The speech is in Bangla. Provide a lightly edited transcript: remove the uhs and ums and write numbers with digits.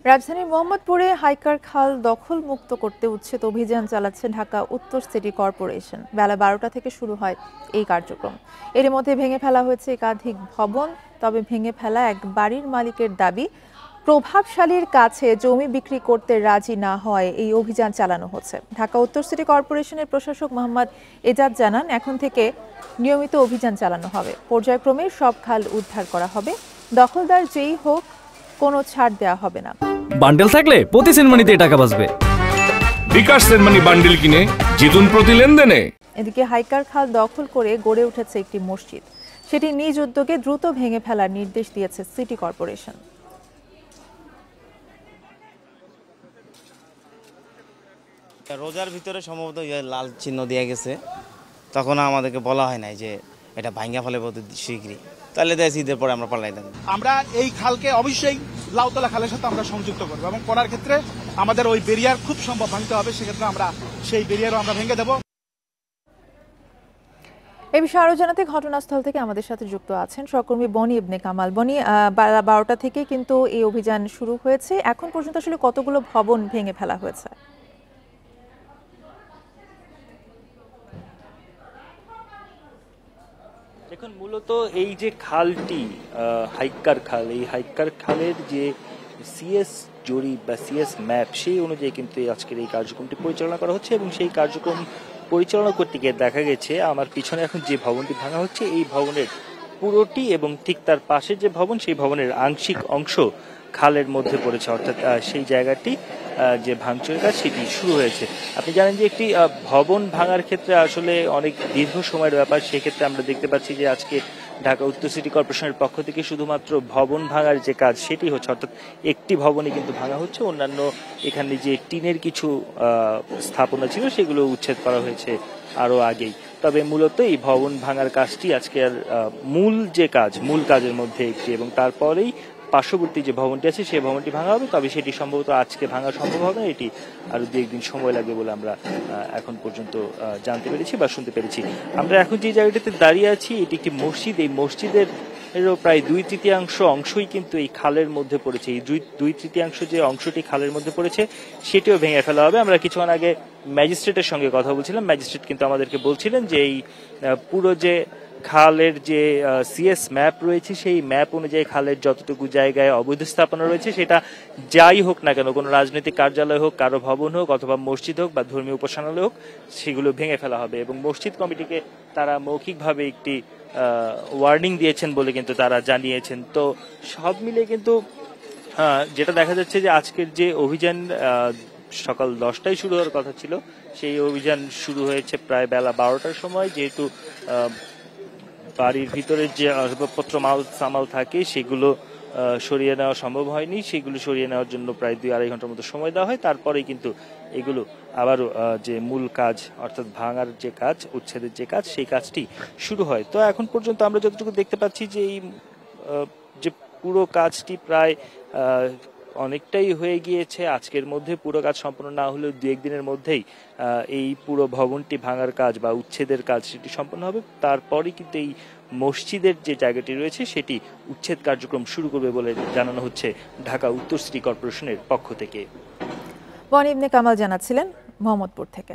রাজধানীর মোহাম্মদপুরে হাইকার খাল দখল মুক্ত করতে উচ্ছেদ অভিযান চালাচ্ছে ঢাকা উত্তর সিটি কর্পোরেশন। বেলা 12টা থেকে শুরু হয় এই কার্যক্রম। এর মধ্যে ভেঙে ফেলা হয়েছে একাধিক ভবন। তবে ভেঙে ফেলা এক বাড়ির মালিকের দাবি, প্রভাবশালীর কাছে জমি বিক্রি করতে রাজি না হয় এই অভিযান চালানো হচ্ছে। ঢাকা উত্তর সিটি কর্পোরেশনের প্রশাসক মোহাম্মদ এজাজ জানান, এখন থেকে নিয়মিত অভিযান চালানো হবে। পর্যায়ক্রমে সব খাল উদ্ধার করা হবে। দখলদার যেই হোক, কোনো ছাড় দেওয়া হবে না। বান্ডেল থাকলে প্রতি সেনমানিতে টাকা বাঁচবে। বিকাশ সেনমানি বান্ডেল কিনে জিতুন প্রতি লেনদেনে। এদিকে হাইকার খাল দখল করে গড়ে উঠেছে একটি মসজিদ। সেটি নিজ উদ্যোগে দ্রুত ভেঙে ফেলার নির্দেশ দিয়েছে সিটি কর্পোরেশন। রোজার ভিতরে সম্ভবত লাল চিহ্ন দিয়ে গেছে, তখন আমাদেরকে বলা হয় নাই যে এটা ভাঙ্গা ফেলে শীঘ্রই, তাহলে দেয় ঈদের পরে আমরা পাল্লাই দেব। আমরা এই খালকে অবশ্যই লাউতলা খালের সাথে আমরা সংযুক্ত করবো এবং করার ক্ষেত্রে আমাদের ওই ব্যারিয়ার খুব সম্ভব ভাঙতে হবে। সেক্ষেত্রে আমরা সেই ব্যারিয়ারও আমরা ভেঙে দেব। এই বিষয়ে আরো জানাতে ঘটনাস্থল থেকে আমাদের সাথে যুক্ত আছেন সহকর্মী বনি ইবনে কামাল। বনি, 12টা থেকে কিন্তু এই অভিযান শুরু হয়েছে। এখন পর্যন্ত আসলে কতগুলো ভবন ভেঙে ফেলা হয়েছে? দেখুন, মূলত এই যে খালটি হাইকার খাল, এই হাইকার খালের যে সিএস জরিপ বা সিএস ম্যাপ, সেই অনুযায়ী কিন্তু আজকের এই কার্যক্রমটি পরিচালনা করা হচ্ছে। এবং সেই কার্যক্রম পরিচালনা করতে গিয়ে দেখা গেছে আমার পিছনে এখন যে ভবনটি ভাঙা হচ্ছে, এই ভবনের পুরোটি এবং ঠিক তার পাশে যে ভবন, সেই ভবনের আংশিক অংশ খালের মধ্যে পড়েছে। অর্থাৎ সেই জায়গাটি যে ভাঙচুরের কাজ সেটি শুরু হয়েছে। আপনি জানেন যে একটি ভবন ভাঙার ক্ষেত্রে আসলে অনেক দীর্ঘ সময়ের ব্যাপার। সেক্ষেত্রে আমরা দেখতে পাচ্ছি যে আজকে ঢাকা উত্তর সিটি কর্পোরেশনের পক্ষ থেকে শুধুমাত্র ভবন ভাঙার যে কাজ সেটি হচ্ছে, অর্থাৎ একটি ভবনই কিন্তু ভাঙা হচ্ছে। অন্যান্য এখানে যে টিনের কিছু স্থাপনা ছিল সেগুলো উচ্ছেদ করা হয়েছে আরো আগেই। তবে মূলত এই ভবন ভাঙার কাজটি আজকের মূল কাজের মধ্যে একটি, এবং তারপরেই পার্শ্ববর্তী যে ভবনটি আছে সেই ভবনটি ভাঙা হবে। তবে সেটি সম্ভবত আজকে ভাঙা সম্ভব হবে না, এটি আরো 2-1 দিন সময় লাগবে বলে আমরা এখন পর্যন্ত জানতে পেরেছি বা শুনতে পেরেছি। আমরা এখন যে জায়গাটিতে দাঁড়িয়ে আছি এটি একটি মসজিদ। এই মসজিদের প্রায় 2/3 অংশই কিন্তু এই খালের মধ্যে পড়েছে। এই 2/3 যে অংশটি খালের মধ্যে পড়েছে সেটিও ভেঙে ফেলা হবে। আমরা কিছুক্ষণ আগে ম্যাজিস্ট্রেটের সঙ্গে কথা বলছিলাম। ম্যাজিস্ট্রেট কিন্তু আমাদেরকে বলছিলেন যে এই পুরো যে খালের যে সিএস ম্যাপ রয়েছে সেই ম্যাপ অনুযায়ী খালের যতটুকু জায়গায় অবৈধ স্থাপনা রয়েছে, সেটা যাই হোক না কেন, কোনো রাজনৈতিক কার্যালয় হোক, কারো ভবন হোক, অথবা মসজিদ হোক বা ধর্মীয় উপাসনালয় হোক, সেগুলো ভেঙে ফেলা হবে। এবং মসজিদ কমিটিকে তারা মৌখিকভাবে একটি ওয়ার্নিং দিয়েছেন বলে কিন্তু তারা জানিয়েছেন। তো সব মিলে কিন্তু যেটা দেখা যাচ্ছে যে আজকের যে অভিযান সকাল 10টায় শুরু হওয়ার কথা ছিল, সেই অভিযান শুরু হয়েছে প্রায় বেলা 12টার সময়। যেহেতু বাড়ির ভিতরে যে আসবাবপত্র সামাল থাকে সেগুলো সরিয়ে নেওয়া সম্ভব হয়নি। সেগুলো সরিয়ে নেওয়ার জন্য প্রায় 2-2.5 ঘন্টার মতো সময় দেওয়া হয়। তারপরেই কিন্তু এগুলো আবারও যে মূল কাজ, অর্থাৎ ভাঙার যে কাজ, উচ্ছেদের যে কাজ, সেই কাজটি শুরু হয়। তো এখন পর্যন্ত আমরা যতটুকু দেখতে পাচ্ছি যে এই যে পুরো কাজটি প্রায় অনেকটাই হয়ে গিয়েছে। আজকের মধ্যে পুরো কাজ সম্পন্ন না হলেও 2-1 দিনের মধ্যেই এই পুরো ভবনটি ভাঙার কাজ বা উচ্ছেদের কাজ সেটি সম্পন্ন হবে। তারপরে কিন্তু এই মসজিদের যে জায়গাটি রয়েছে সেটি উচ্ছেদ কার্যক্রম শুরু করবে বলে জানানো হচ্ছে ঢাকা উত্তর সিটি কর্পোরেশনের পক্ষ থেকে। বনি ইবনে কামাল জানাচ্ছিলেন মোহাম্মদপুর থেকে।